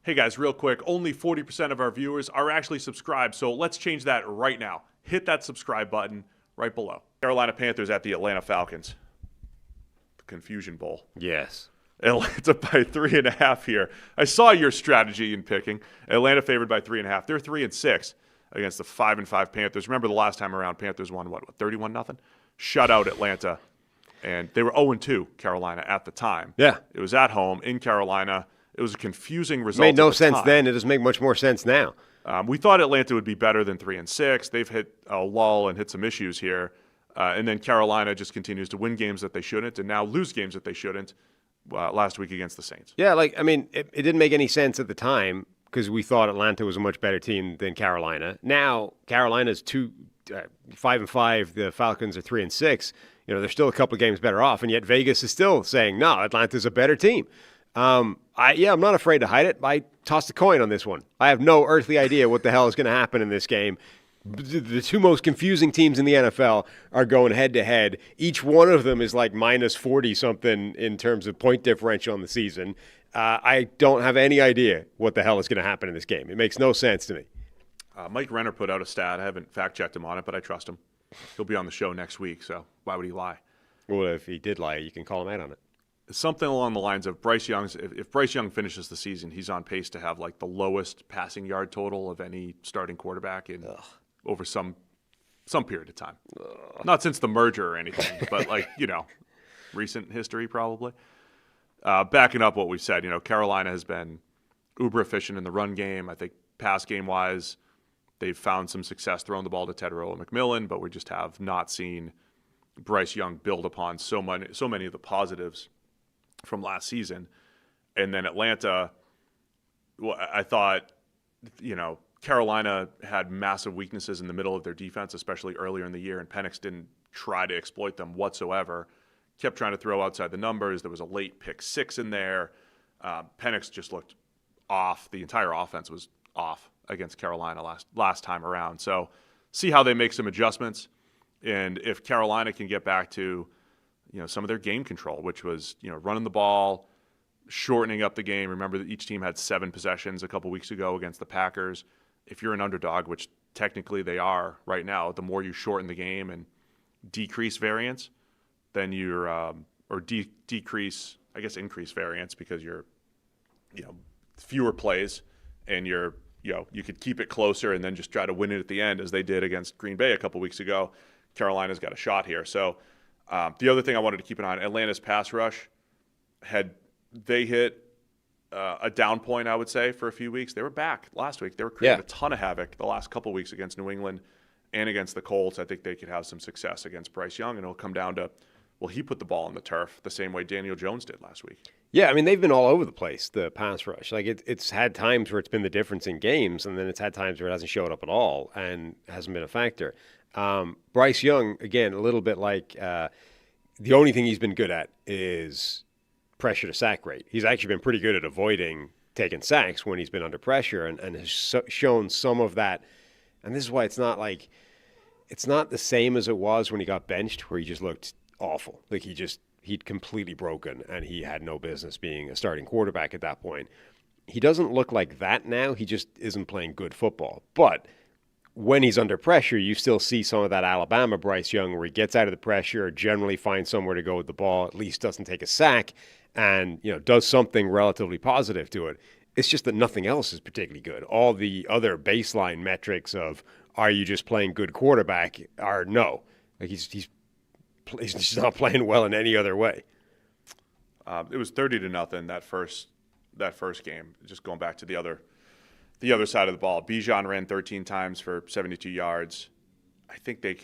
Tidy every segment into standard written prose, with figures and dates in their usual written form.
Hey guys, real quick, only 40% of our viewers are actually subscribed, so let's change that right now. Hit that subscribe button right below. Carolina Panthers at the Atlanta Falcons. The Confusion Bowl. Yes. Atlanta by 3.5 here. I saw your strategy in picking. Atlanta favored by 3.5. They're 3-6 against the 5-5 Panthers. Remember the last time around, Panthers won, 31-0? Shut out Atlanta. And they were 0-2, Carolina, at the time. Yeah. It was at home in Carolina. It was a confusing result. Made no at the sense time. then. It doesn't make much more sense now. We thought Atlanta would be better than 3-6. They've hit a lull and hit some issues here. And then Carolina just continues to win games that they shouldn't and now lose games that they shouldn't last week against the Saints. Yeah, it didn't make any sense at the time because we thought Atlanta was a much better team than Carolina. Now, Carolina's 5-5. The Falcons are 3-6. They're still a couple of games better off, and yet Vegas is still saying, no, Atlanta's a better team. I'm not afraid to hide it. I tossed a coin on this one. I have no earthly idea what the hell is going to happen in this game. The two most confusing teams in the NFL are going head-to-head. Each one of them is like minus 40-something in terms of point differential in the season. I don't have any idea what the hell is going to happen in this game. It makes no sense to me. Mike Renner put out a stat. I haven't fact-checked him on it, but I trust him. He'll be on the show next week, so why would he lie? Well, if he did lie, you can call him out on it. Something along the lines of Bryce Young's. If Bryce Young finishes the season, he's on pace to have like the lowest passing yard total of any starting quarterback in over some period of time. Not since the merger or anything, but recent history probably. Backing up what we've said, Carolina has been uber efficient in the run game. I think pass game wise, they've found some success throwing the ball to Tedrow and McMillan, but we just have not seen Bryce Young build upon so many of the positives from last season. And then Atlanta, I thought, Carolina had massive weaknesses in the middle of their defense, especially earlier in the year, and Penix didn't try to exploit them whatsoever. Kept trying to throw outside the numbers. There was a late pick six in there. Penix just looked off. The entire offense was off against Carolina last time around. So see how they make some adjustments. And if Carolina can get back to some of their game control, which was, running the ball, shortening up the game. Remember that each team had 7 possessions a couple weeks ago against the Packers. If you're an underdog, which technically they are right now, the more you shorten the game and decrease variance, then you're, decrease, I guess increase variance because you're, fewer plays and you could keep it closer and then just try to win it at the end as they did against Green Bay a couple weeks ago. Carolina's got a shot here. So, the other thing I wanted to keep an eye on, Atlanta's pass rush, they hit a down point, I would say, for a few weeks. They were back last week. They were creating a ton of havoc the last couple weeks against New England and against the Colts. I think they could have some success against Bryce Young, and it'll come down to, he put the ball on the turf the same way Daniel Jones did last week. Yeah, they've been all over the place, the pass rush. It's had times where it's been the difference in games, and then it's had times where it hasn't showed up at all and hasn't been a factor. Bryce Young, again, a little bit like the only thing he's been good at is pressure to sack rate. He's actually been pretty good at avoiding taking sacks when he's been under pressure and has shown some of that. And this is why it's not the same as it was when he got benched, where he just looked awful. Like he'd completely broken and he had no business being a starting quarterback at that point. He doesn't look like that now. He just isn't playing good football. But when he's under pressure, you still see some of that Alabama Bryce Young where he gets out of the pressure, generally finds somewhere to go with the ball, at least doesn't take a sack, and does something relatively positive to it. It's just that nothing else is particularly good. All the other baseline metrics of are you just playing good quarterback are no. Like he's just not playing well in any other way. It was 30-0 that first game. Just going back to the other side of the ball. Bijan ran 13 times for 72 yards. I think they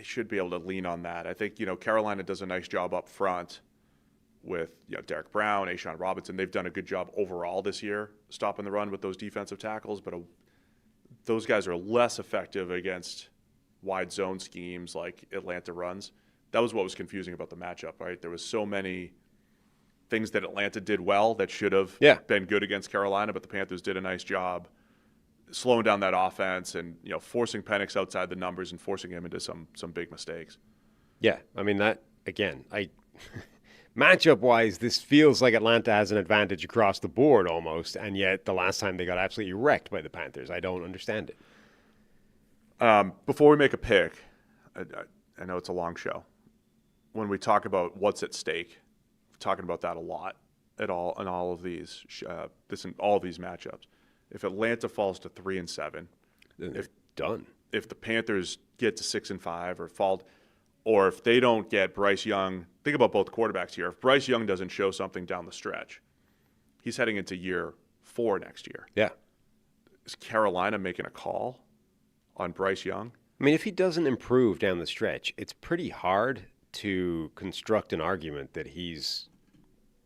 should be able to lean on that. I think, Carolina does a nice job up front with, Derek Brown, A'Shaun Robinson. They've done a good job overall this year stopping the run with those defensive tackles, but those guys are less effective against wide zone schemes like Atlanta runs. That was what was confusing about the matchup, right? There was so many things that Atlanta did well that should have been good against Carolina, but the Panthers did a nice job slowing down that offense and forcing Penix outside the numbers and forcing him into some big mistakes. Yeah, that again, matchup-wise, this feels like Atlanta has an advantage across the board almost, and yet the last time they got absolutely wrecked by the Panthers. I don't understand it. Before we make a pick, I know it's a long show. When we talk about what's at stake, we're talking about that a lot in all of these all of these matchups. If Atlanta falls to 3-7, Then they're done. If the Panthers get to 6-5 or if they don't get Bryce Young, think about both quarterbacks here. If Bryce Young doesn't show something down the stretch, he's heading into year 4 next year. Yeah. Is Carolina making a call on Bryce Young? I mean, if he doesn't improve down the stretch, it's pretty hard to construct an argument that he's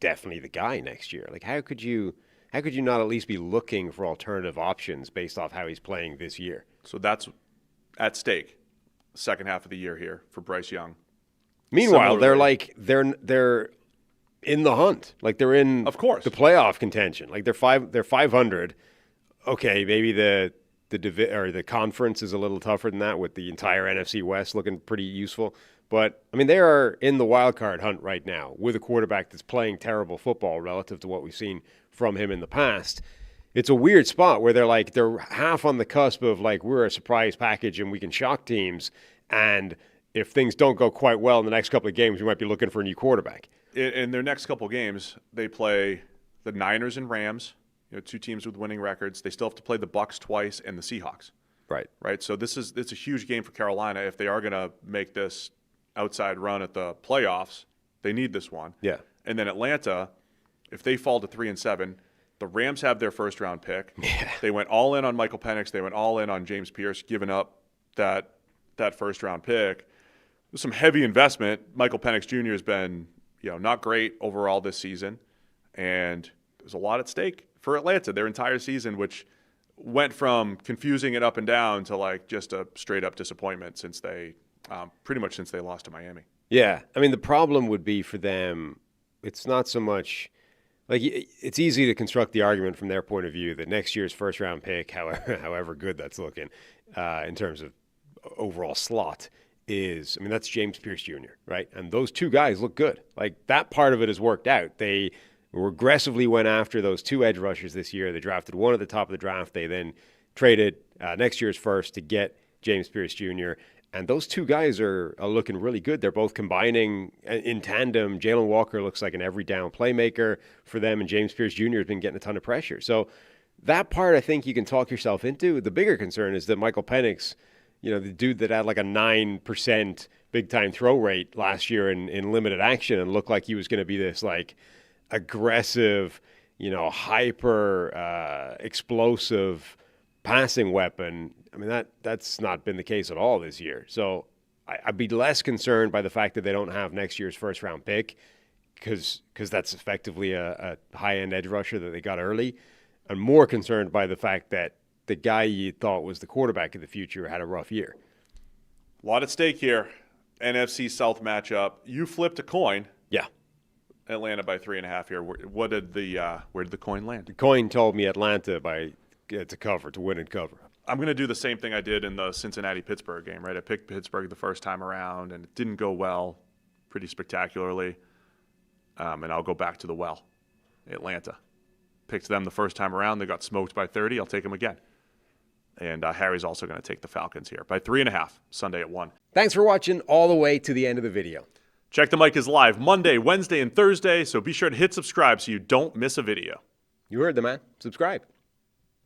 definitely the guy next year. Like, how could you not at least be looking for alternative options based off how he's playing this year? So that's at stake, the second half of the year here for Bryce Young. Meanwhile, they're in the hunt. Like, they're in, of course, the playoff contention. Like, they're 500. Okay, maybe the conference is a little tougher than that, with the entire NFC West looking pretty useful. But, I mean, they are in the wild card hunt right now with a quarterback that's playing terrible football relative to what we've seen from him in the past. It's a weird spot where they're half on the cusp of, like, we're a surprise package and we can shock teams. And if things don't go quite well in the next couple of games, we might be looking for a new quarterback. In their next couple of games, they play the Niners and Rams, two teams with winning records. They still have to play the Bucs twice and the Seahawks. Right. So it's a huge game for Carolina. If they are going to make this outside run at the playoffs, they need this one. Yeah. And then Atlanta, if they fall to 3-7, the Rams have their first round pick. Yeah. They went all in on Michael Penix. They went all in on James Pierce, giving up that first round pick. There's some heavy investment. Michael Penix Jr. has been, not great overall this season, and there's a lot at stake for Atlanta their entire season, which went from confusing it up and down to like just a straight up disappointment since they lost to Miami. Yeah. I mean, the problem would be for them, it's not so much like, it's easy to construct the argument from their point of view that next year's first round pick, however good that's looking in terms of overall slot, that's James Pierce Jr., right? And those two guys look good. Like, that part of it has worked out. They aggressively went after those two edge rushers this year. They drafted one at the top of the draft. They then traded next year's first to get James Pierce Jr., and those two guys are looking really good. They're both combining in tandem. Jalen Walker looks like an every down playmaker for them, and James Pierce Jr. has been getting a ton of pressure. So that part, I think you can talk yourself into. The bigger concern is that Michael Penix, the dude that had like a 9% big-time throw rate last year in limited action and looked like he was going to be this like aggressive, hyper explosive passing weapon. I mean, that's not been the case at all this year. So I'd be less concerned by the fact that they don't have next year's first-round pick because that's effectively a high-end edge rusher that they got early. I'm more concerned by the fact that the guy you thought was the quarterback of the future had a rough year. A lot at stake here. NFC South matchup. You flipped a coin. Yeah. Atlanta by 3.5 here. Where did the coin land? The coin told me Atlanta to win and cover. I'm going to do the same thing I did in the Cincinnati-Pittsburgh game, right? I picked Pittsburgh the first time around, and it didn't go well pretty spectacularly. And I'll go back to the well. Atlanta. Picked them the first time around. They got smoked by 30. I'll take them again. And Harry's also going to take the Falcons here by 3.5, Sunday at 1. Thanks for watching all the way to the end of the video. Check the Mic is live Monday, Wednesday, and Thursday, so be sure to hit subscribe so you don't miss a video. You heard the man. Subscribe.